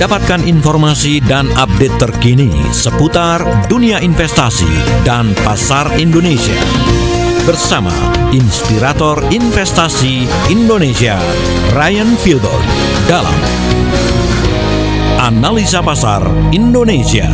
Dapatkan informasi dan update terkini seputar dunia investasi dan pasar Indonesia bersama Inspirator Investasi Indonesia, Ryan Filbert, dalam Analisa Pasar Indonesia.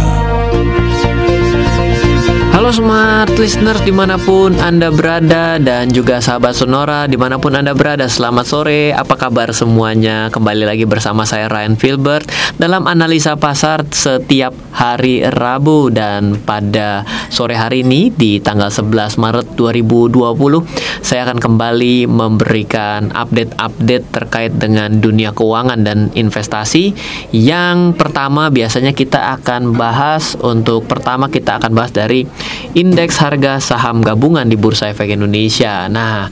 Halo smart listeners dimanapun Anda berada, dan juga sahabat Sonora dimanapun Anda berada, selamat sore. Apa kabar semuanya? Kembali lagi bersama saya Ryan Filbert dalam Analisa Pasar setiap hari Rabu. Dan pada sore hari ini di tanggal 11 Maret 2020 saya akan kembali memberikan update-update terkait dengan dunia keuangan dan investasi. Yang pertama biasanya kita akan bahas, kita akan bahas dari indeks harga saham gabungan di Bursa Efek Indonesia. Nah,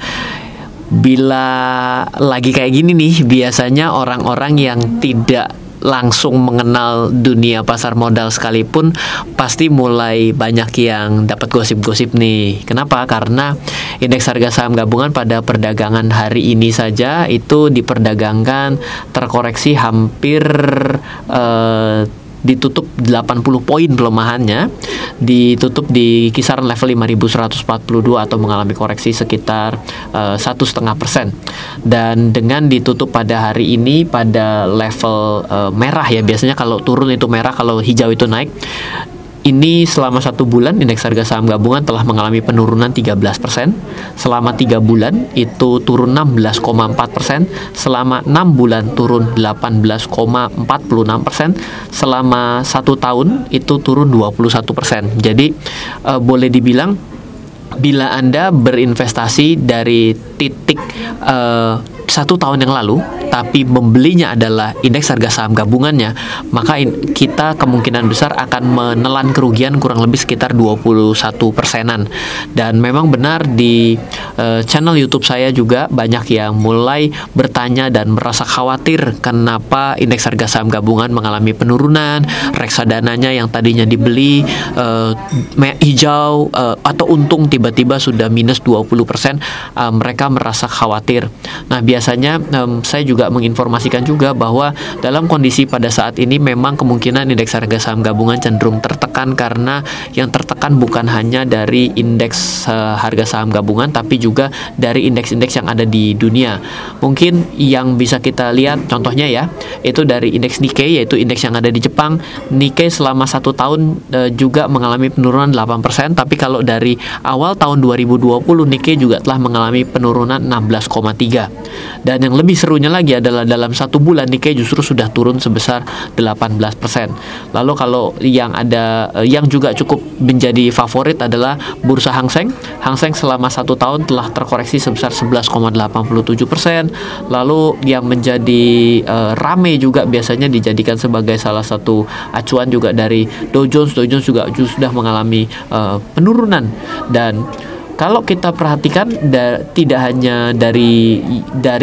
bila lagi kayak gini nih, biasanya orang-orang yang tidak langsung mengenal dunia pasar modal sekalipun pasti mulai banyak yang dapat gosip-gosip nih. Kenapa? Karena indeks harga saham gabungan pada perdagangan hari ini saja itu diperdagangkan terkoreksi hampir ditutup 80 poin pelemahannya, ditutup di kisaran level 5.142 atau mengalami koreksi sekitar 1,5%. Dan dengan ditutup pada hari ini pada level merah ya, biasanya kalau turun itu merah, kalau hijau itu naik. Ini selama 1 bulan indeks harga saham gabungan telah mengalami penurunan 13%. Selama 3 bulan itu turun 16,4%. Selama 6 bulan turun 18,46%. Selama 1 tahun itu turun 21%. Jadi boleh dibilang bila Anda berinvestasi dari titik 1 tahun yang lalu, tapi membelinya adalah indeks harga saham gabungannya, maka kita kemungkinan besar akan menelan kerugian kurang lebih sekitar 21%-an. Dan memang benar di channel YouTube saya juga banyak yang mulai bertanya dan merasa khawatir kenapa indeks harga saham gabungan mengalami penurunan, reksadananya yang tadinya dibeli hijau atau untung tiba-tiba sudah minus 20%, mereka merasa khawatir. Nah, biasanya saya juga menginformasikan juga bahwa dalam kondisi pada saat ini memang kemungkinan indeks harga saham gabungan cenderung tertekan, karena yang tertekan bukan hanya dari indeks harga saham gabungan tapi juga dari indeks-indeks yang ada di dunia. Mungkin yang bisa kita lihat contohnya ya, itu dari indeks Nikkei, yaitu indeks yang ada di Jepang. Nikkei selama 1 tahun juga mengalami penurunan 8%, tapi kalau dari awal tahun 2020 Nikkei juga telah mengalami penurunan 16,3%. Dan yang lebih serunya lagi adalah dalam 1 bulan Nikkei justru sudah turun sebesar 18%. Lalu kalau yang juga cukup menjadi favorit adalah bursa Hang Seng. Hang Seng selama 1 tahun telah terkoreksi sebesar 11,87%. Lalu yang menjadi rame juga biasanya dijadikan sebagai salah satu acuan juga dari Dow Jones. Dow Jones juga sudah mengalami penurunan. Dan kalau kita perhatikan tidak hanya dari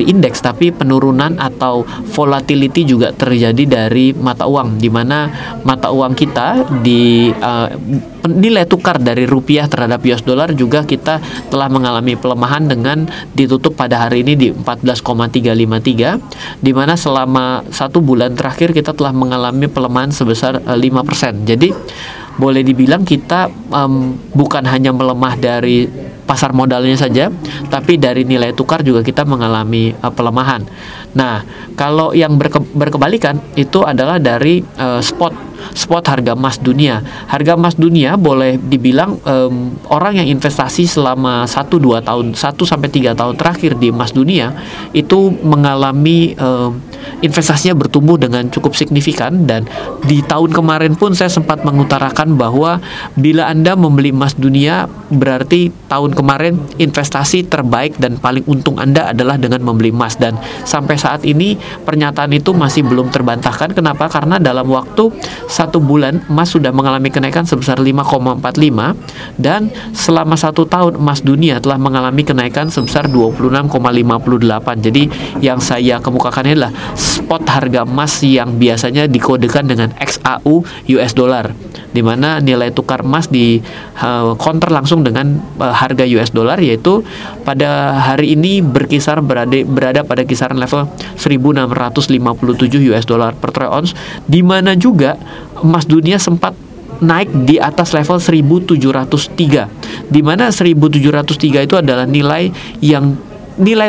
indeks, tapi penurunan atau volatility juga terjadi dari mata uang, di mana mata uang kita di nilai tukar dari rupiah terhadap US dollar juga kita telah mengalami pelemahan dengan ditutup pada hari ini di 14,353, di mana selama 1 bulan terakhir kita telah mengalami pelemahan sebesar 5%. Jadi boleh dibilang kita bukan hanya melemah dari pasar modalnya saja, tapi dari nilai tukar juga kita mengalami pelemahan. Nah, kalau yang berkebalikan itu adalah dari spot harga emas dunia. Harga emas dunia boleh dibilang orang yang investasi selama 1-2 tahun, 1-3 tahun terakhir di emas dunia itu mengalami investasinya bertumbuh dengan cukup signifikan. Dan di tahun kemarin pun saya sempat mengutarakan bahwa bila Anda membeli emas dunia, berarti tahun kemarin investasi terbaik dan paling untung Anda adalah dengan membeli emas. Dan sampai saat ini pernyataan itu masih belum terbantahkan. Kenapa? Karena dalam waktu 1 bulan emas sudah mengalami kenaikan sebesar 5,45, dan selama 1 tahun emas dunia telah mengalami kenaikan sebesar 26,58. Jadi yang saya kemukakan adalah spot harga emas yang biasanya dikodekan dengan XAU US dollar, di mana nilai tukar emas di counter langsung dengan harga US dollar, yaitu pada hari ini berada pada kisaran level 1.657 US dollar per troy ounce, di mana juga emas dunia sempat naik di atas level 1.703, di mana 1.703 itu adalah nilai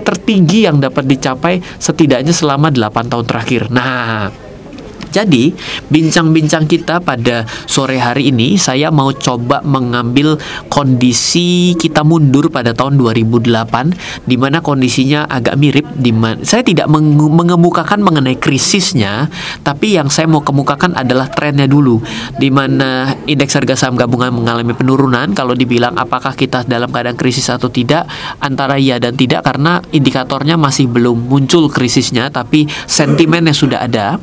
tertinggi yang dapat dicapai setidaknya selama 8 tahun terakhir. Nah, jadi bincang-bincang kita pada sore hari ini, saya mau coba mengambil kondisi kita mundur pada tahun 2008, di mana kondisinya agak mirip. Saya tidak mengemukakan mengenai krisisnya, tapi yang saya mau kemukakan adalah trennya dulu, di mana indeks harga saham gabungan mengalami penurunan. Kalau dibilang apakah kita dalam keadaan krisis atau tidak, antara iya dan tidak, karena indikatornya masih belum muncul krisisnya, tapi sentimennya sudah ada.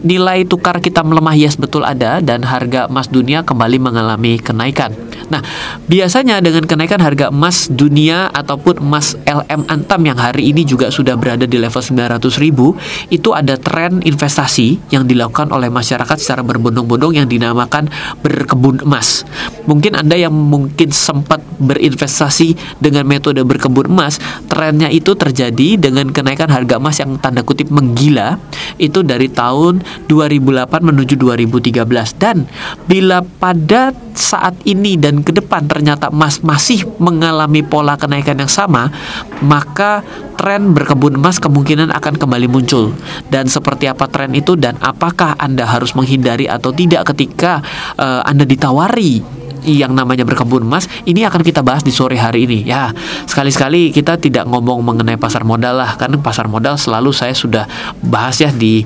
Nilai tukar kita melemah, yes, betul ada, dan harga emas dunia kembali mengalami kenaikan. Nah, biasanya dengan kenaikan harga emas dunia ataupun emas LM Antam yang hari ini juga sudah berada di level 900.000, itu ada tren investasi yang dilakukan oleh masyarakat secara berbondong-bondong yang dinamakan berkebun emas. Mungkin Anda yang mungkin sempat berinvestasi dengan metode berkebun emas, trennya itu terjadi dengan kenaikan harga emas yang tanda kutip menggila, itu dari tahun 2008 menuju 2013. Dan bila pada saat ini dan ke depan ternyata emas masih mengalami pola kenaikan yang sama, maka tren berkebun emas kemungkinan akan kembali muncul. Dan seperti apa tren itu dan apakah Anda harus menghindari atau tidak ketika Anda ditawari yang namanya berkebun emas, ini akan kita bahas di sore hari ini. Ya, sekali-sekali kita tidak ngomong mengenai pasar modal lah, karena pasar modal selalu saya sudah bahas ya di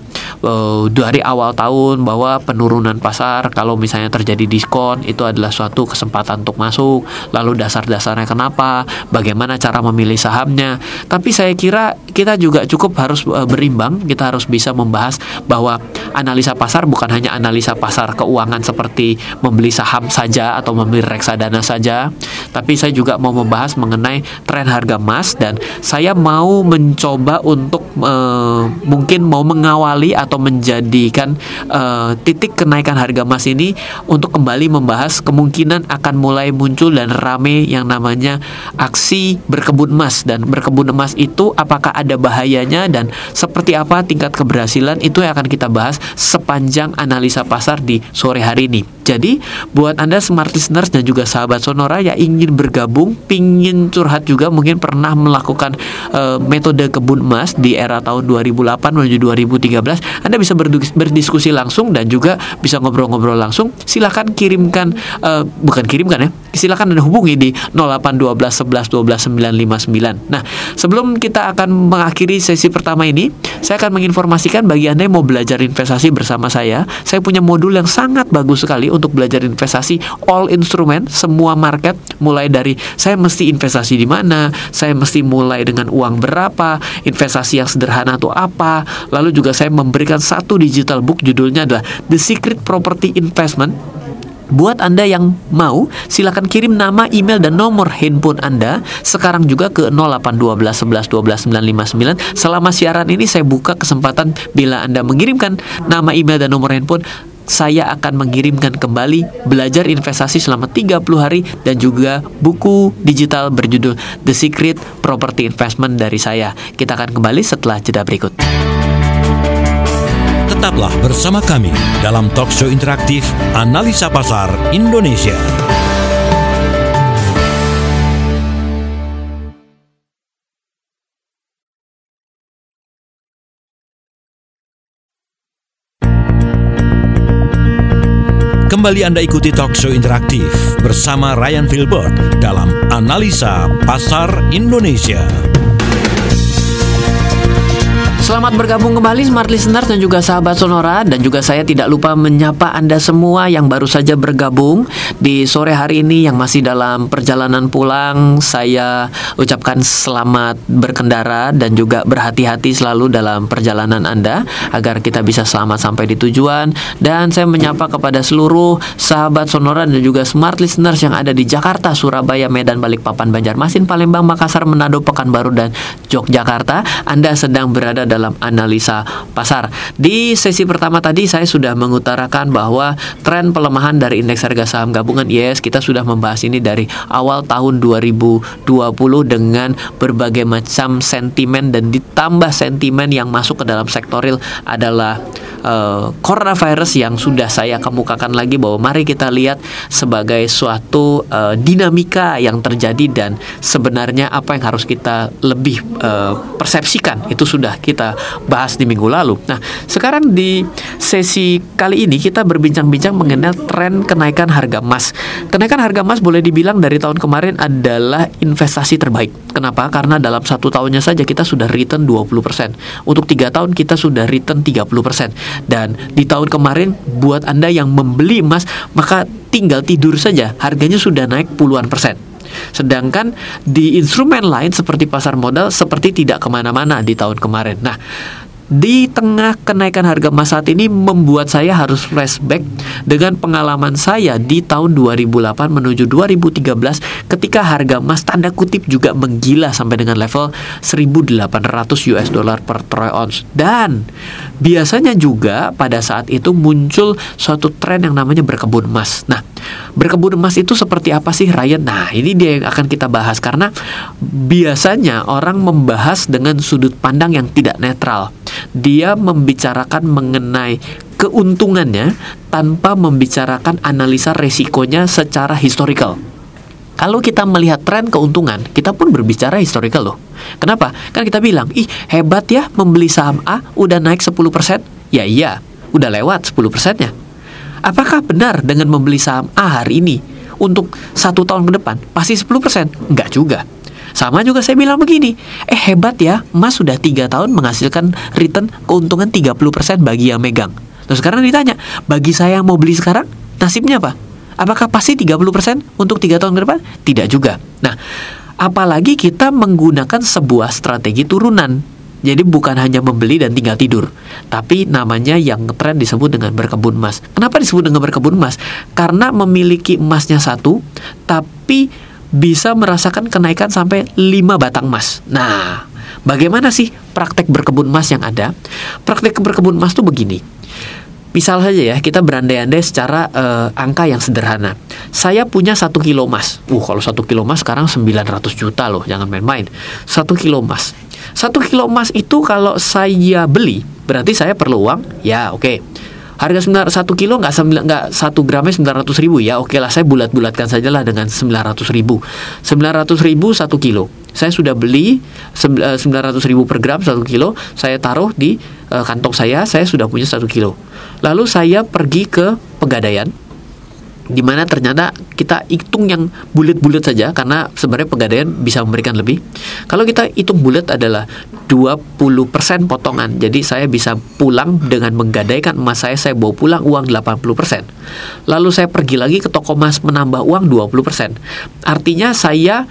dari awal tahun, bahwa penurunan pasar kalau misalnya terjadi diskon itu adalah suatu kesempatan untuk masuk, lalu dasar-dasarnya kenapa, bagaimana cara memilih sahamnya. Tapi saya kira kita juga cukup harus berimbang, kita harus bisa membahas bahwa analisa pasar bukan hanya analisa pasar keuangan seperti membeli saham saja atau membeli reksadana saja, tapi saya juga mau membahas mengenai tren harga emas, dan saya mau mencoba untuk mungkin mau mengawali atau menjadikan titik kenaikan harga emas ini untuk kembali membahas kemungkinan akan mulai muncul dan rame yang namanya aksi berkebun emas. Dan berkebun emas itu apakah ada bahayanya dan seperti apa tingkat keberhasilan, itu yang akan kita bahas sepanjang analisa pasar di sore hari ini. Jadi buat Anda smart listeners dan juga sahabat Sonora yang ingin bergabung, pingin curhat juga, mungkin pernah melakukan metode kebun emas di era tahun 2008 menuju 2013, Anda bisa berdiskusi langsung dan juga bisa ngobrol-ngobrol langsung. Silakan kirimkan, silakan Anda hubungi di 0812 11 12 959. Nah, sebelum kita akan mengakhiri sesi pertama ini, saya akan menginformasikan bagi Anda yang mau belajar investasi bersama saya punya modul yang sangat bagus sekali untuk belajar investasi all instrumen, semua market, mulai dari saya mesti investasi di mana, saya mesti mulai dengan uang berapa, investasi yang sederhana itu apa. Lalu juga saya memberikan satu digital book, judulnya adalah The Secret Property Investment. Buat Anda yang mau, silakan kirim nama, email, dan nomor handphone Anda sekarang juga ke 0812 11 12 959. Selama siaran ini saya buka kesempatan, bila Anda mengirimkan nama, email, dan nomor handphone, saya akan mengirimkan kembali belajar investasi selama 30 hari dan juga buku digital berjudul The Secret Property Investment dari saya. Kita akan kembali setelah jeda berikut. Tetaplah bersama kami dalam talkshow interaktif Analisa Pasar Indonesia. Kembali Anda ikuti talkshow interaktif bersama Ryan Filbert dalam Analisa Pasar Indonesia. Selamat bergabung kembali Smart Listener dan juga sahabat Sonora. Dan juga saya tidak lupa menyapa Anda semua yang baru saja bergabung di sore hari ini yang masih dalam perjalanan pulang. Saya ucapkan selamat berkendara dan juga berhati-hati selalu dalam perjalanan Anda agar kita bisa selamat sampai di tujuan. Dan saya menyapa kepada seluruh sahabat Sonora dan juga Smart Listeners yang ada di Jakarta, Surabaya, Medan, Balikpapan, Banjarmasin, Palembang, Makassar, Manado, Pekanbaru, dan Yogyakarta. Anda sedang berada dalam analisa pasar. Di sesi pertama tadi saya sudah mengutarakan bahwa tren pelemahan dari indeks harga saham gabungan IHS kita sudah membahas ini dari awal tahun 2020 dengan berbagai macam sentimen, dan ditambah sentimen yang masuk ke dalam sektor real adalah coronavirus yang sudah saya kemukakan lagi bahwa mari kita lihat sebagai suatu dinamika yang terjadi dan sebenarnya apa yang harus kita lebih persepsikan itu sudah kita bahas di minggu lalu. Nah, sekarang di sesi kali ini kita berbincang-bincang mengenai tren kenaikan harga emas. Kenaikan harga emas boleh dibilang dari tahun kemarin adalah investasi terbaik. Kenapa? Karena dalam 1 tahunnya saja kita sudah return 20%. Untuk 3 tahun kita sudah return 30%. Dan di tahun kemarin buat Anda yang membeli emas, maka tinggal tidur saja harganya sudah naik puluhan persen. Sedangkan di instrumen lain seperti pasar modal seperti tidak kemana-mana di tahun kemarin. Nah, di tengah kenaikan harga emas saat ini membuat saya harus flashback dengan pengalaman saya di tahun 2008 menuju 2013 ketika harga emas tanda kutip juga menggila sampai dengan level 1.800 US dollar per troy ounce. Dan biasanya juga pada saat itu muncul suatu tren yang namanya berkebun emas. Nah, berkebun emas itu seperti apa sih, Ryan? Nah, ini dia yang akan kita bahas karena biasanya orang membahas dengan sudut pandang yang tidak netral. Dia membicarakan mengenai keuntungannya tanpa membicarakan analisa resikonya secara historical. Kalau kita melihat tren keuntungan, kita pun berbicara historical loh. Kenapa? Kan kita bilang, ih hebat ya membeli saham A udah naik 10%. Ya iya, udah lewat 10%-nya. Apakah benar dengan membeli saham A hari ini untuk 1 tahun ke depan pasti 10%? Enggak juga. Sama juga saya bilang begini, hebat ya, emas sudah 3 tahun menghasilkan return keuntungan 30% bagi yang megang. Terus sekarang ditanya, bagi saya yang mau beli sekarang, nasibnya apa? Apakah pasti 30% untuk 3 tahun ke depan? Tidak juga. Nah, apalagi kita menggunakan sebuah strategi turunan. Jadi bukan hanya membeli dan tinggal tidur, tapi namanya yang tren disebut dengan berkebun emas. Kenapa disebut dengan berkebun emas? Karena memiliki emasnya 1, tapi bisa merasakan kenaikan sampai 5 batang emas. Nah, bagaimana sih praktek berkebun emas yang ada? Praktek berkebun emas tuh begini. Misal saja ya, kita berandai-andai secara angka yang sederhana. Saya punya 1 kilo emas. Kalau 1 kilo emas sekarang 900 juta loh, jangan main-main. 1 kilo emas. 1 kilo emas itu kalau saya beli, berarti saya perlu uang. Ya, oke. Harga 1 kilo nggak 1 gramnya 900 ribu. Ya oke lah, saya bulat-bulatkan sajalah dengan 900 ribu. 900 ribu 1 kilo. Saya sudah beli 900 ribu per gram 1 kilo. Saya taruh di kantong saya sudah punya 1 kilo. Lalu saya pergi ke Pegadaian, di mana ternyata kita hitung yang bulat-bulat saja, karena sebenarnya Pegadaian bisa memberikan lebih. Kalau kita hitung bulat adalah 20% potongan. Jadi saya bisa pulang dengan menggadaikan emas saya bawa pulang uang 80%. Lalu saya pergi lagi ke toko emas menambah uang 20%. Artinya saya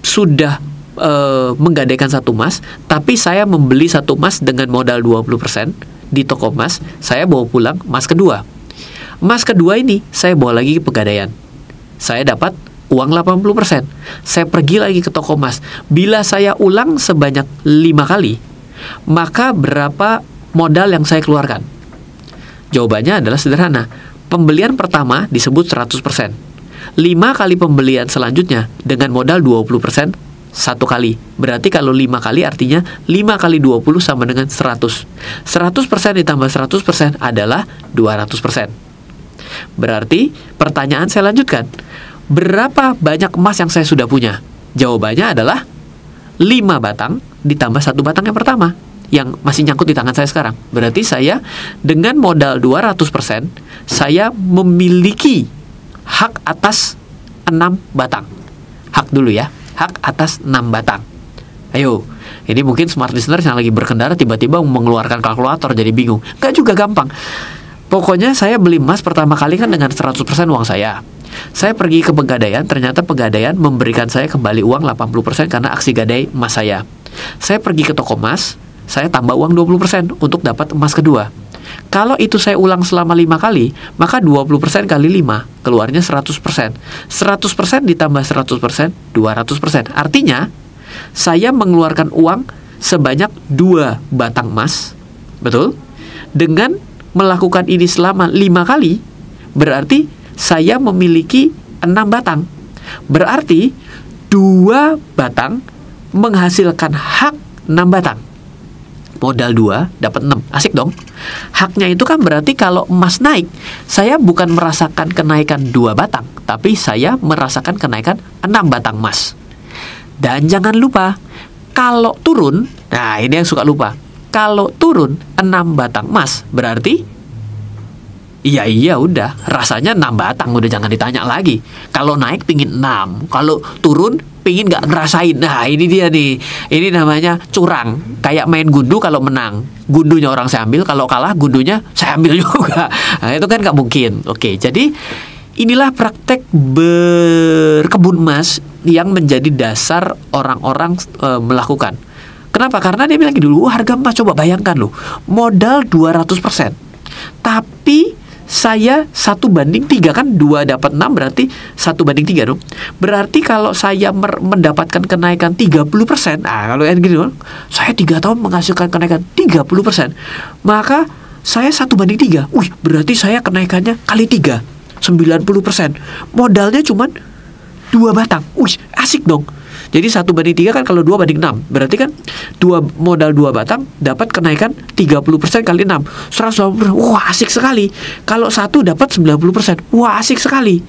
sudah menggadaikan 1 emas, tapi saya membeli 1 emas dengan modal 20% di toko emas. Saya bawa pulang emas kedua. Emas kedua ini saya bawa lagi ke Pegadaian. Saya dapat uang 80%. Saya pergi lagi ke toko emas. Bila saya ulang sebanyak 5 kali, maka berapa modal yang saya keluarkan? Jawabannya adalah sederhana. Pembelian pertama disebut 100%. 5 kali pembelian selanjutnya dengan modal 20%, 1 kali. Berarti kalau 5 kali artinya 5 kali 20 sama dengan 100. 100% ditambah 100% adalah 200%. Berarti pertanyaan saya lanjutkan, berapa banyak emas yang saya sudah punya? Jawabannya adalah 5 batang ditambah 1 batang yang pertama yang masih nyangkut di tangan saya sekarang. Berarti saya dengan modal 200%, saya memiliki hak atas 6 batang. Hak dulu ya, hak atas 6 batang. Ayo, ini mungkin smart listener yang lagi berkendara tiba-tiba mengeluarkan kalkulator jadi bingung. Gak juga gampang. Pokoknya saya beli emas pertama kali kan dengan 100% uang saya. Saya pergi ke Pegadaian, ternyata Pegadaian memberikan saya kembali uang 80% karena aksi gadai emas saya. Saya pergi ke toko emas, saya tambah uang 20% untuk dapat emas kedua. Kalau itu saya ulang selama 5 kali, maka 20% kali 5, keluarnya 100%. 100% ditambah 100%, 200%. Artinya, saya mengeluarkan uang sebanyak 2 batang emas, betul? Dengan melakukan ini selama 5 kali, berarti saya memiliki 6 batang. Berarti 2 batang menghasilkan hak 6 batang. Modal 2 dapat 6. Asik dong. Haknya itu kan berarti kalau emas naik, saya bukan merasakan kenaikan 2 batang, tapi saya merasakan kenaikan 6 batang emas. Dan jangan lupa, kalau turun, nah ini yang suka lupa, kalau turun 6 batang emas, berarti iya udah, rasanya 6 batang, udah jangan ditanya lagi. Kalau naik pingin 6, kalau turun pingin gak ngerasain. Nah ini dia nih, ini namanya curang. Kayak main gundu, kalau menang gundunya orang saya ambil, kalau kalah gundunya saya ambil juga. Nah itu kan gak mungkin. Oke, jadi inilah praktek berkebun emas yang menjadi dasar orang-orang melakukan. Kenapa? Karena dia bilang dulu, harga emas coba bayangkan loh, modal 200%. Tapi saya 1/3 kan, 2 dapat 6 berarti 1/3 dong. Berarti kalau saya mendapatkan kenaikan 30%, nah kalau yang gini, saya 3 tahun menghasilkan kenaikan 30%, maka saya 1/3. Wih, berarti saya kenaikannya kali 3, 90%. Modalnya cuma 2 batang. Wih, asik dong. Jadi 1/3 kan kalau 2/6. Berarti kan modal 2 batang dapat kenaikan 30% kali 6. 120%. Wah, asik sekali. Kalau 1 dapat 90%. Wah, asik sekali.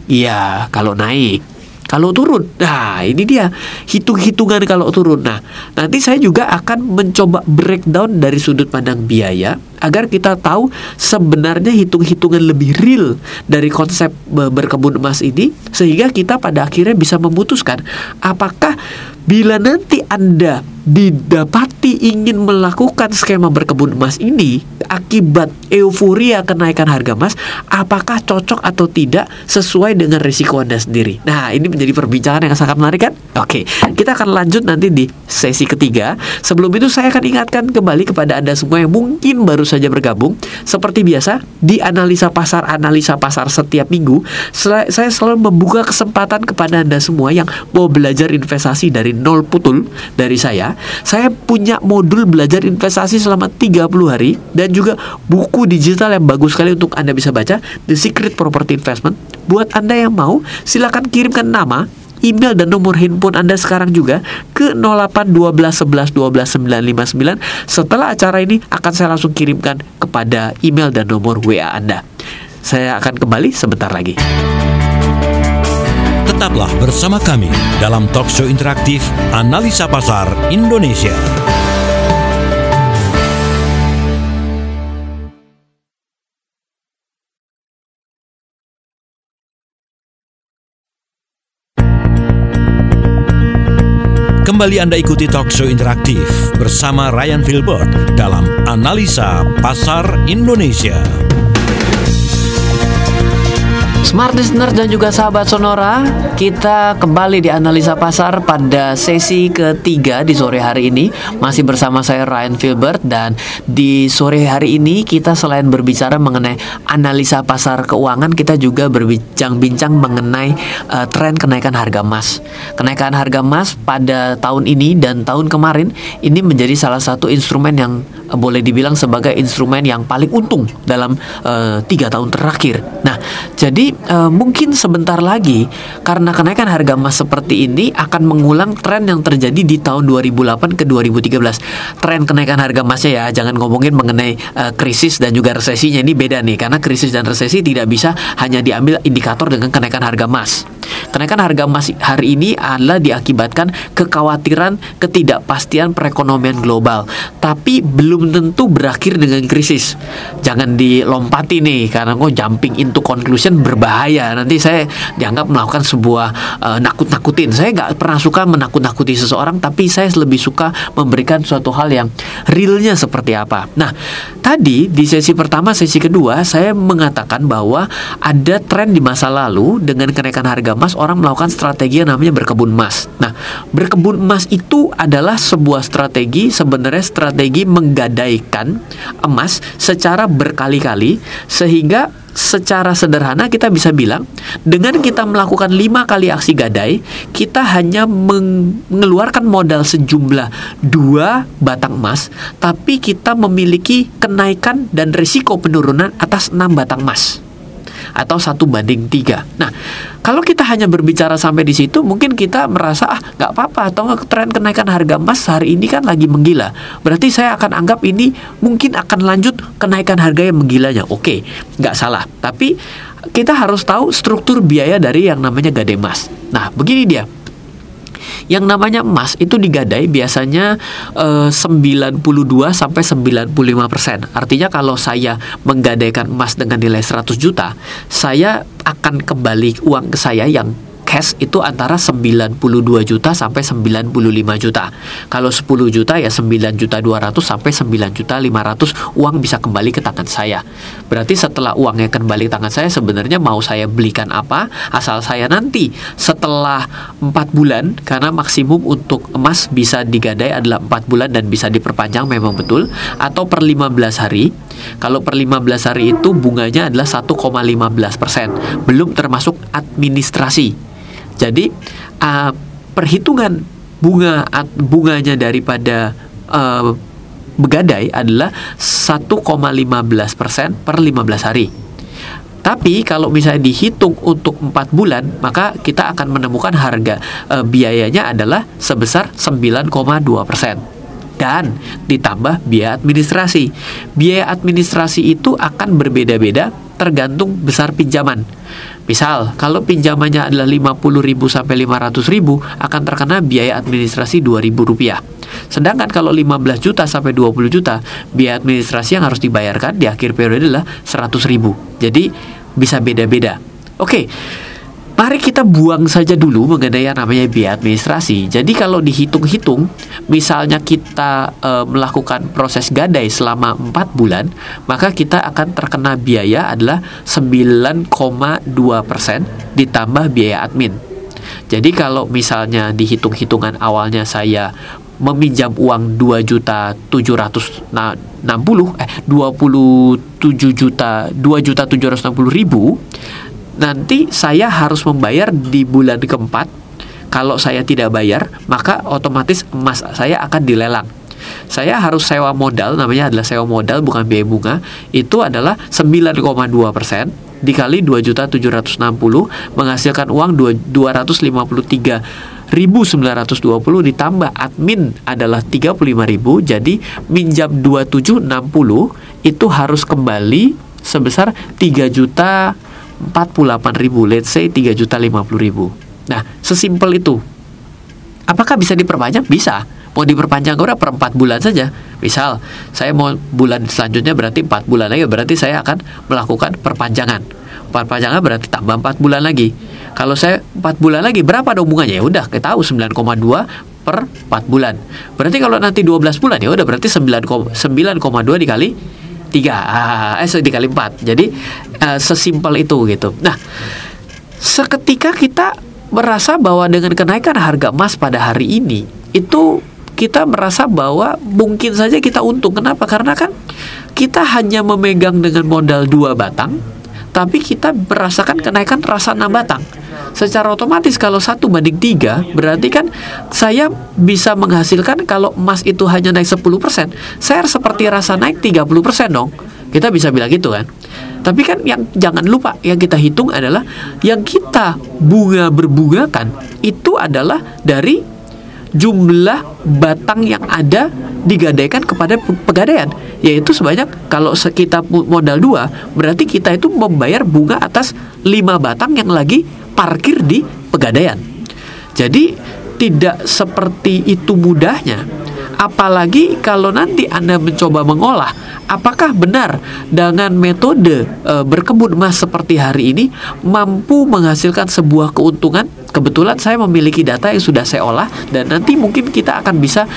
Iya, kalau naik. Kalau turun, nah ini dia hitung-hitungan kalau turun. Nah, nanti saya juga akan mencoba breakdown dari sudut pandang biaya agar kita tahu sebenarnya hitung-hitungan lebih real dari konsep berkebun emas ini, sehingga kita pada akhirnya bisa memutuskan apakah bila nanti Anda didapati ingin melakukan skema berkebun emas ini akibat euforia kenaikan harga emas, apakah cocok atau tidak sesuai dengan risiko Anda sendiri. Nah, ini menjadi perbincangan yang sangat menarik kan? Oke, kita akan lanjut nanti di sesi ketiga. Sebelum itu saya akan ingatkan kembali kepada Anda semua yang mungkin baru saja bergabung. Seperti biasa, di analisa pasar setiap minggu, saya selalu membuka kesempatan kepada Anda semua yang mau belajar investasi dari nol putul dari saya. Saya punya modul belajar investasi selama 30 hari dan juga buku digital yang bagus sekali untuk Anda bisa baca, The Secret Property Investment. Buat Anda yang mau, silakan kirimkan nama, email dan nomor handphone Anda sekarang juga ke 08 12 11 12 959. Setelah acara ini akan saya langsung kirimkan kepada email dan nomor WA Anda. Saya akan kembali sebentar lagi. Tetaplah bersama kami dalam talkshow interaktif Analisa Pasar Indonesia. Kembali Anda ikuti talkshow interaktif bersama Ryan Filbert dalam Analisa Pasar Indonesia. Smart Listener dan juga sahabat Sonora, kita kembali di Analisa Pasar pada sesi ketiga di sore hari ini. Masih bersama saya Ryan Filbert, dan di sore hari ini kita selain berbicara mengenai analisa pasar keuangan, kita juga berbincang-bincang mengenai tren kenaikan harga emas. Kenaikan harga emas pada tahun ini dan tahun kemarin ini menjadi salah satu instrumen yang boleh dibilang sebagai instrumen yang paling untung dalam 3 tahun terakhir. Nah, jadi mungkin sebentar lagi karena kenaikan harga emas seperti ini akan mengulang tren yang terjadi di tahun 2008 ke 2013. Tren kenaikan harga emasnya ya, jangan ngomongin mengenai krisis dan juga resesinya, ini beda nih, karena krisis dan resesi tidak bisa hanya diambil indikator dengan kenaikan harga emas. Kenaikan harga emas hari ini adalah diakibatkan kekhawatiran ketidakpastian perekonomian global, tapi belum tentu berakhir dengan krisis. Jangan dilompati nih, karena kok jumping into conclusion berbahaya. Nanti saya dianggap melakukan sebuah nakut-nakutin. Saya nggak pernah suka menakut-nakuti seseorang, tapi saya lebih suka memberikan suatu hal yang realnya seperti apa. Nah, tadi di sesi pertama, sesi kedua, saya mengatakan bahwa ada tren di masa lalu dengan kenaikan harga emas, orang melakukan strategi yang namanya berkebun emas. Nah, berkebun emas itu adalah sebuah strategi, sebenarnya strategi menggadaikan emas secara berkali-kali, sehingga secara sederhana kita bisa bilang, dengan kita melakukan 5 kali aksi gadai, kita hanya mengeluarkan modal sejumlah 2 batang emas, tapi kita memiliki kenaikan dan risiko penurunan atas 6 batang emas, atau 1:3. Nah, kalau kita hanya berbicara sampai di situ, mungkin kita merasa nggak apa-apa, atau tren kenaikan harga emas hari ini kan lagi menggila, berarti saya akan anggap ini mungkin akan lanjut kenaikan harga yang menggilanya. Oke, nggak salah, tapi kita harus tahu struktur biaya dari yang namanya gadai emas. Nah, begini dia. Yang namanya emas itu digadai biasanya 92-95%. Artinya kalau saya menggadaikan emas dengan nilai 100 juta, saya akan kembali uang ke saya yang cash itu antara 92 juta sampai 95 juta. Kalau 10 juta ya 9.200.000 sampai 9.500.000 uang bisa kembali ke tangan saya. Berarti setelah uangnya kembali ke tangan saya, sebenarnya mau saya belikan apa, asal saya nanti setelah 4 bulan, karena maksimum untuk emas bisa digadai adalah 4 bulan dan bisa diperpanjang memang betul, atau per 15 hari. Kalau per 15 hari itu bunganya adalah 1,15%, belum termasuk administrasi. Jadi perhitungan bunganya daripada begadai adalah 1,15% per 15 hari. Tapi kalau misalnya dihitung untuk 4 bulan, maka kita akan menemukan harga biayanya adalah sebesar 9,2%. Dan ditambah biaya administrasi. Biaya administrasi itu akan berbeda-beda tergantung besar pinjaman. Misal, kalau pinjamannya adalah 50.000 sampai 500.000, akan terkena biaya administrasi Rp2.000. Sedangkan kalau 15 juta sampai 20 juta, biaya administrasi yang harus dibayarkan di akhir periode adalah 100.000. Jadi bisa beda-beda. Oke. Mari kita buang saja dulu mengenai yang namanya biaya administrasi. Jadi kalau dihitung-hitung, misalnya kita melakukan proses gadai selama 4 bulan, maka kita akan terkena biaya adalah 9,2% ditambah biaya admin. Jadi kalau misalnya dihitung-hitungan awalnya saya meminjam uang 2.760.000, 2.760.000, nanti saya harus membayar di bulan keempat. Kalau saya tidak bayar, maka otomatis emas saya akan dilelang. Saya harus sewa modal, namanya adalah sewa modal bukan biaya bunga, itu adalah 9,2% dikali 2.760.000 menghasilkan uang 253.920 ditambah admin adalah 35.000, jadi minjam 2.760 itu harus kembali sebesar 3.048.000, let's say 3.050.000. Nah, sesimpel itu. Apakah bisa diperpanjang? Bisa. Mau diperpanjang per 4 bulan saja. Misal, saya mau bulan selanjutnya berarti 4 bulan lagi, berarti saya akan melakukan perpanjangan. Perpanjangan berarti tambah 4 bulan lagi. Kalau saya 4 bulan lagi, berapa dong bunganya? Ya udah, kita tahu 9,2 per 4 bulan. Berarti kalau nanti 12 bulan, ya udah berarti 9,2 dikali 3, dikali 4. Jadi sesimpel itu gitu. Nah, seketika kita merasa bahwa dengan kenaikan harga emas pada hari ini, itu kita merasa bahwa mungkin saja kita untung. Kenapa? Karena kan kita hanya memegang dengan modal 2 batang, tapi kita merasakan kenaikan rasa 6 batang. Secara otomatis kalau 1:3, berarti kan saya bisa menghasilkan, kalau emas itu hanya naik 10%, saya seperti rasa naik 30% dong. Kita bisa bilang gitu kan. Tapi kan yang jangan lupa, yang kita hitung adalah yang kita berbungakan itu adalah dari jumlah batang yang ada digadaikan kepada pegadaian, yaitu sebanyak, kalau kita modal 2, berarti kita itu membayar bunga atas 5 batang yang lagi parkir di Pegadaian. Jadi tidak seperti itu mudahnya. Apalagi kalau nanti Anda mencoba mengolah, apakah benar dengan metode berkebun emas seperti hari ini mampu menghasilkan sebuah keuntungan? Kebetulan saya memiliki data yang sudah saya olah, dan nanti mungkin kita akan bisa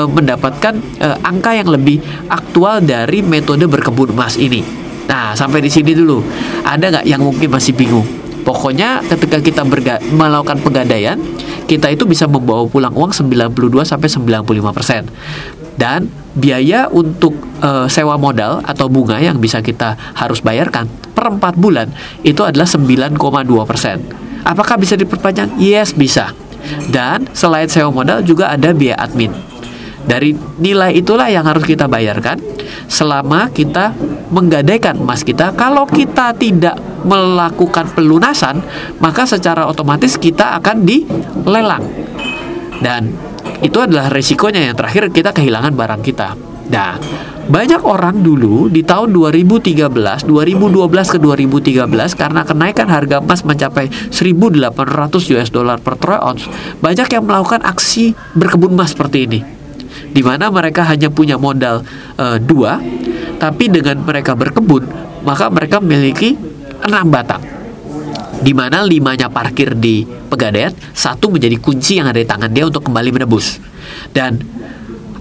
mendapatkan angka yang lebih aktual dari metode berkebun emas ini. Nah, sampai di sini dulu. Ada nggak yang mungkin masih bingung? Pokoknya ketika kita melakukan pegadaian, kita itu bisa membawa pulang uang 92-95%. Dan biaya untuk sewa modal atau bunga yang bisa kita harus bayarkan per 4 bulan itu adalah 9,2%. Apakah bisa diperpanjang? Yes, bisa. Dan selain sewa modal juga ada biaya admin. Dari nilai itulah yang harus kita bayarkan selama kita menggadaikan emas kita. Kalau kita tidak melakukan pelunasan, maka secara otomatis kita akan dilelang. Dan itu adalah resikonya, yang terakhir kita kehilangan barang kita. Nah, banyak orang dulu di tahun 2013 ke 2013 karena kenaikan harga emas mencapai 1.800 US dollar per troy ounce, banyak yang melakukan aksi berkebun emas seperti ini, di mana mereka hanya punya modal 2, tapi dengan mereka berkebun, maka mereka memiliki 6 batang, di mana 5-nya parkir di Pegadaian, 1 menjadi kunci yang ada di tangan dia untuk kembali menebus. Dan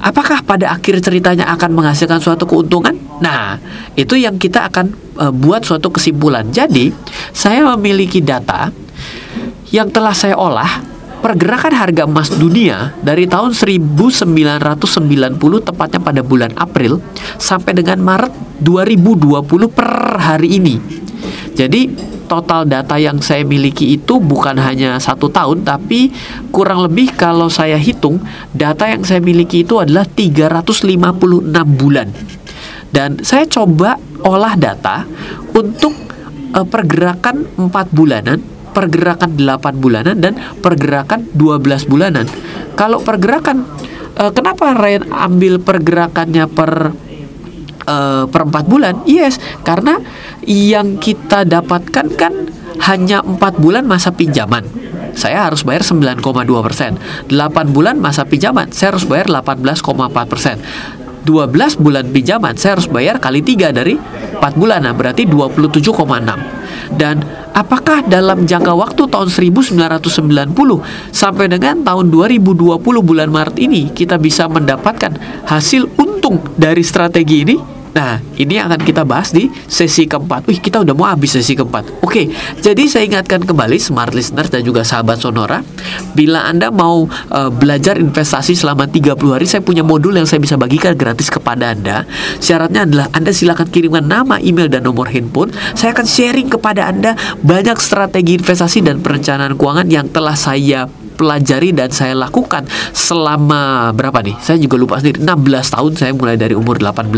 apakah pada akhir ceritanya akan menghasilkan suatu keuntungan? Nah, itu yang kita akan buat suatu kesimpulan. Jadi, saya memiliki data yang telah saya olah. Pergerakan harga emas dunia dari tahun 1990, tepatnya pada bulan April, sampai dengan Maret 2020 per hari ini. Jadi total data yang saya miliki itu bukan hanya 1 tahun, tapi kurang lebih kalau saya hitung, data yang saya miliki itu adalah 356 bulan. Dan saya coba olah data untuk pergerakan 4 bulanan, pergerakan 8 bulanan, dan pergerakan 12 bulanan. Kalau pergerakan, kenapa Ryan ambil pergerakannya per 4 bulan? Yes, karena yang kita dapatkan kan hanya 4 bulan masa pinjaman. Saya harus bayar 9,2%. 8 bulan masa pinjaman, saya harus bayar 18,4%. 12 bulan pinjaman, saya harus bayar kali 3 dari 4 bulan, nah berarti 27,6. Dan apakah dalam jangka waktu tahun 1990 sampai dengan tahun 2020 bulan Maret ini kita bisa mendapatkan hasil untung dari strategi ini? Nah, ini akan kita bahas di sesi keempat. Kita udah mau habis sesi keempat. Oke, jadi saya ingatkan kembali smart listeners dan juga sahabat Sonora, bila Anda mau belajar investasi selama 30 hari, saya punya modul yang saya bisa bagikan gratis kepada Anda. Syaratnya adalah Anda silakan kirimkan nama, email, dan nomor handphone. Saya akan sharing kepada Anda banyak strategi investasi dan perencanaan keuangan yang telah saya pelajari dan saya lakukan selama berapa nih? Saya juga lupa sendiri. 16 tahun saya mulai dari umur 18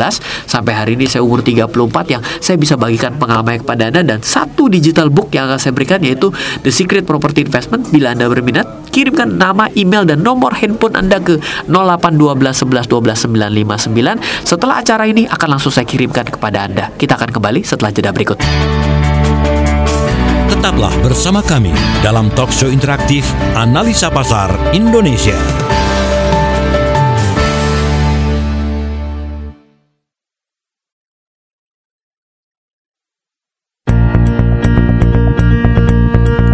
sampai hari ini saya umur 34, yang saya bisa bagikan pengalaman kepada Anda, dan 1 digital book yang akan saya berikan yaitu The Secret Property Investment. Bila Anda berminat, kirimkan nama, email, dan nomor handphone Anda ke 0812 11 12 959. Setelah acara ini akan langsung saya kirimkan kepada Anda. Kita akan kembali setelah jeda berikut. Tetaplah bersama kami dalam talk show interaktif Analisa Pasar Indonesia.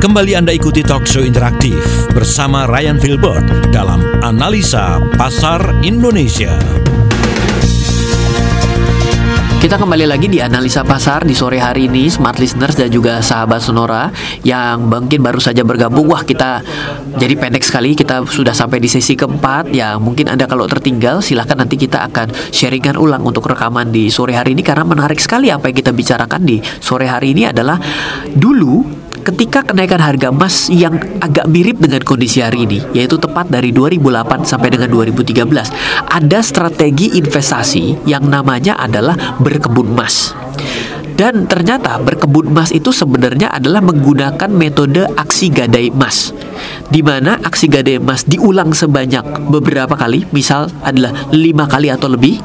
Kembali Anda ikuti talk show interaktif bersama Ryan Filbert dalam Analisa Pasar Indonesia. Kita kembali lagi di Analisa Pasar di sore hari ini, smart listeners dan juga sahabat Sonora yang mungkin baru saja bergabung. Wah, kita jadi pendek sekali, kita sudah sampai di sesi keempat. Ya, mungkin Anda kalau tertinggal, silahkan nanti kita akan sharingkan ulang untuk rekaman di sore hari ini, karena menarik sekali apa yang kita bicarakan di sore hari ini adalah dulu ketika kenaikan harga emas yang agak mirip dengan kondisi hari ini, yaitu tepat dari 2008 sampai dengan 2013, ada strategi investasi yang namanya adalah berkebun emas. Dan ternyata berkebun emas itu sebenarnya adalah menggunakan metode aksi gadai emas, di mana aksi gadai emas diulang sebanyak beberapa kali, misal adalah 5 kali atau lebih.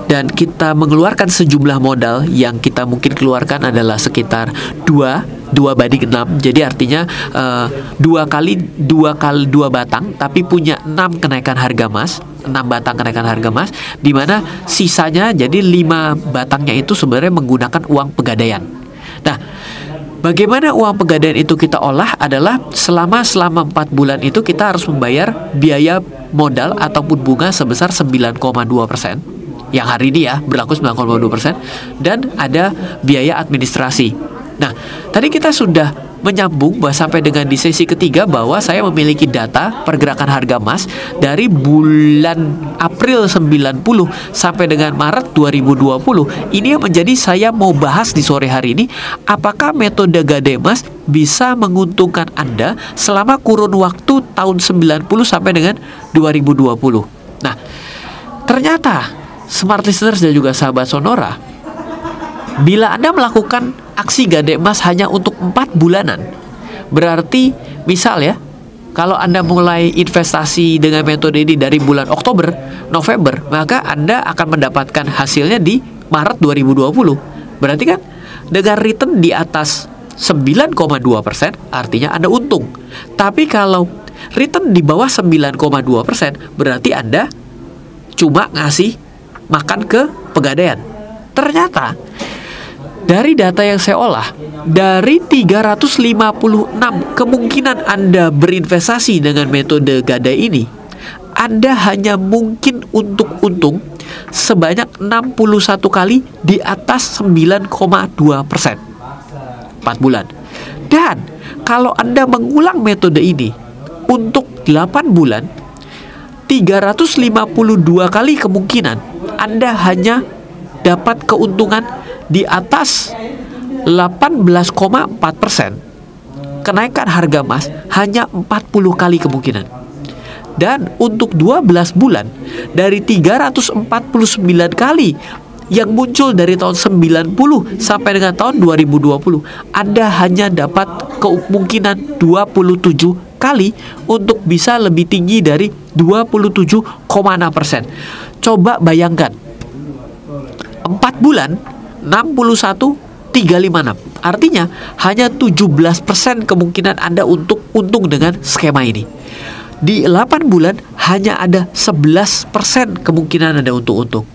Dan kita mengeluarkan sejumlah modal yang kita mungkin keluarkan adalah sekitar 2 2:6. Jadi artinya dua batang tapi punya 6 kenaikan harga emas, 6 batang kenaikan harga emas, di mana sisanya jadi 5 batangnya itu sebenarnya menggunakan uang pegadaian. Nah, bagaimana uang pegadaian itu kita olah adalah selama 4 bulan itu kita harus membayar biaya modal ataupun bunga sebesar 9,2%. Yang hari ini ya berlaku 9,2%, dan ada biaya administrasi. Nah, tadi kita sudah menyambung sampai dengan di sesi ketiga bahwa saya memiliki data pergerakan harga emas dari bulan April 90 sampai dengan Maret 2020. Ini yang menjadi saya mau bahas di sore hari ini, apakah metode gadai emas bisa menguntungkan Anda selama kurun waktu tahun 90 sampai dengan 2020. Nah, ternyata smart listeners dan juga sahabat Sonora, bila Anda melakukan aksi gadai emas hanya untuk 4 bulanan, berarti misal ya, kalau Anda mulai investasi dengan metode ini dari bulan Oktober, November, maka Anda akan mendapatkan hasilnya di Maret 2020. Berarti kan dengan return di atas 9,2%, artinya Anda untung. Tapi kalau return di bawah 9,2%, berarti Anda cuma ngasih makan ke pegadaian. Ternyata dari data yang saya olah, dari 356 kemungkinan Anda berinvestasi dengan metode gadai ini, Anda hanya mungkin untuk untung sebanyak 61 kali di atas 9,2%. 4 bulan. Dan kalau Anda mengulang metode ini untuk 8 bulan, 352 kali kemungkinan Anda hanya dapat keuntungan di atas 18,4%. Kenaikan harga emas hanya 40 kali kemungkinan. Dan untuk 12 bulan, dari 349 kali yang muncul dari tahun 90 sampai dengan tahun 2020, Anda hanya dapat kemungkinan 27 kali untuk bisa lebih tinggi dari 27,6%. Coba bayangkan, 4 bulan 61, 356. Artinya hanya 17% kemungkinan Anda untuk untung dengan skema ini. Di 8 bulan hanya ada 11% kemungkinan Anda untuk untung.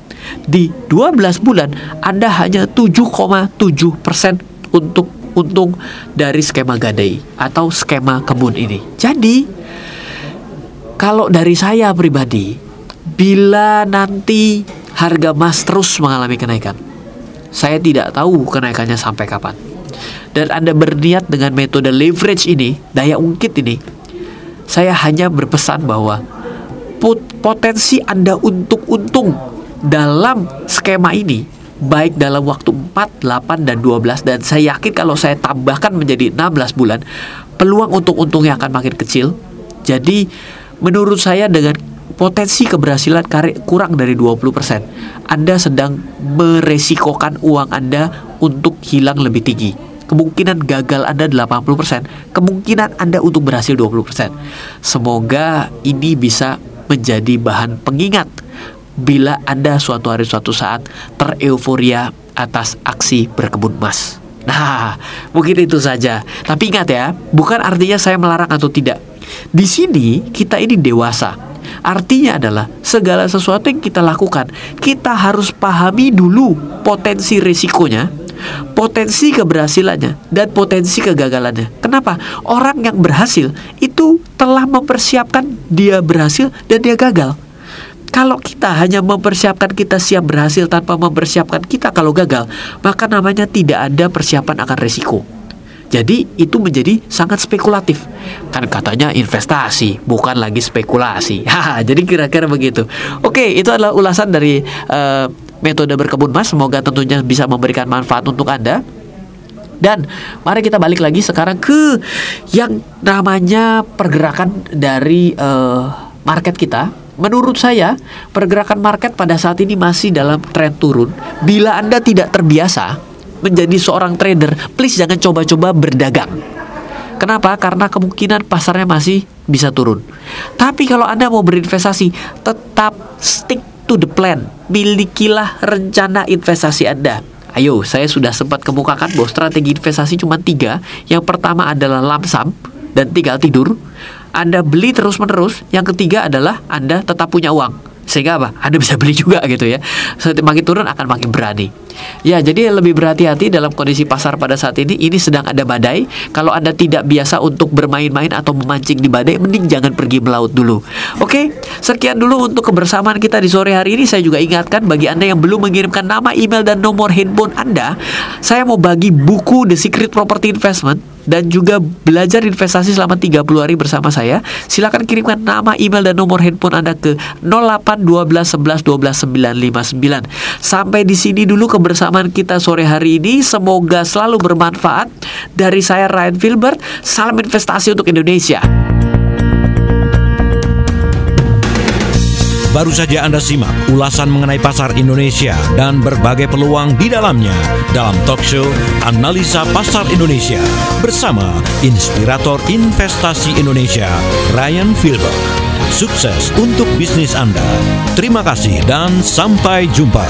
Di 12 bulan Anda hanya 7,7% untuk untung dari skema gadai atau skema kebun ini. Jadi kalau dari saya pribadi, bila nanti harga emas terus mengalami kenaikan, saya tidak tahu kenaikannya sampai kapan, dan Anda berniat dengan metode leverage ini, daya ungkit ini, saya hanya berpesan bahwa potensi Anda untuk untung dalam skema ini, baik dalam waktu 4, 8, dan 12, dan saya yakin kalau saya tambahkan menjadi 16 bulan, peluang untuk untungnya akan makin kecil. Jadi menurut saya dengan potensi keberhasilan kurang dari 20%, Anda sedang meresikokan uang Anda untuk hilang lebih tinggi. Kemungkinan gagal Anda 80%, kemungkinan Anda untuk berhasil 20%. Semoga ini bisa menjadi bahan pengingat bila Anda suatu hari suatu saat tereuforia atas aksi berkebun emas. Nah, mungkin itu saja. Tapi ingat ya, bukan artinya saya melarang atau tidak. Di sini kita ini dewasa. Artinya adalah segala sesuatu yang kita lakukan, kita harus pahami dulu potensi risikonya, potensi keberhasilannya, dan potensi kegagalannya. Kenapa? Orang yang berhasil itu telah mempersiapkan dia berhasil dan dia gagal. Kalau kita hanya mempersiapkan kita siap berhasil tanpa mempersiapkan kita kalau gagal, maka namanya tidak ada persiapan akan risiko. Jadi itu menjadi sangat spekulatif. Kan katanya investasi, bukan lagi spekulasi. Jadi kira-kira begitu. Oke, itu adalah ulasan dari metode berkebun emas. Semoga tentunya bisa memberikan manfaat untuk Anda. Dan mari kita balik lagi sekarang ke yang namanya pergerakan dari market kita. Menurut saya, pergerakan market pada saat ini masih dalam tren turun. Bila Anda tidak terbiasa menjadi seorang trader, please jangan coba-coba berdagang. Kenapa? Karena kemungkinan pasarnya masih bisa turun. Tapi kalau Anda mau berinvestasi, tetap stick to the plan. Milikilah rencana investasi Anda. Ayo, saya sudah sempat kemukakan bahwa strategi investasi cuma 3. Yang pertama adalah lump sum dan tinggal tidur. Anda beli terus-menerus. Yang ketiga adalah Anda tetap punya uang. Sehingga apa? Anda bisa beli juga gitu ya. Semakin turun akan makin berani. Ya, jadi lebih berhati-hati dalam kondisi pasar pada saat ini. Ini sedang ada badai. Kalau Anda tidak biasa untuk bermain-main atau memancing di badai, mending jangan pergi melaut dulu. Oke, sekian dulu untuk kebersamaan kita di sore hari ini. Saya juga ingatkan bagi Anda yang belum mengirimkan nama, email, dan nomor handphone Anda, saya mau bagi buku The Secret Property Investment dan juga belajar investasi selama 30 hari bersama saya. Silakan kirimkan nama, email, dan nomor handphone Anda ke 08 12 11 12 959. Sampai di sini dulu kebersamaan kita sore hari ini. Semoga selalu bermanfaat. Dari saya Ryan Filbert, salam investasi untuk Indonesia. Baru saja Anda simak ulasan mengenai pasar Indonesia dan berbagai peluang di dalamnya dalam talk show Analisa Pasar Indonesia bersama inspirator investasi Indonesia, Ryan Filbert. Sukses untuk bisnis Anda. Terima kasih dan sampai jumpa.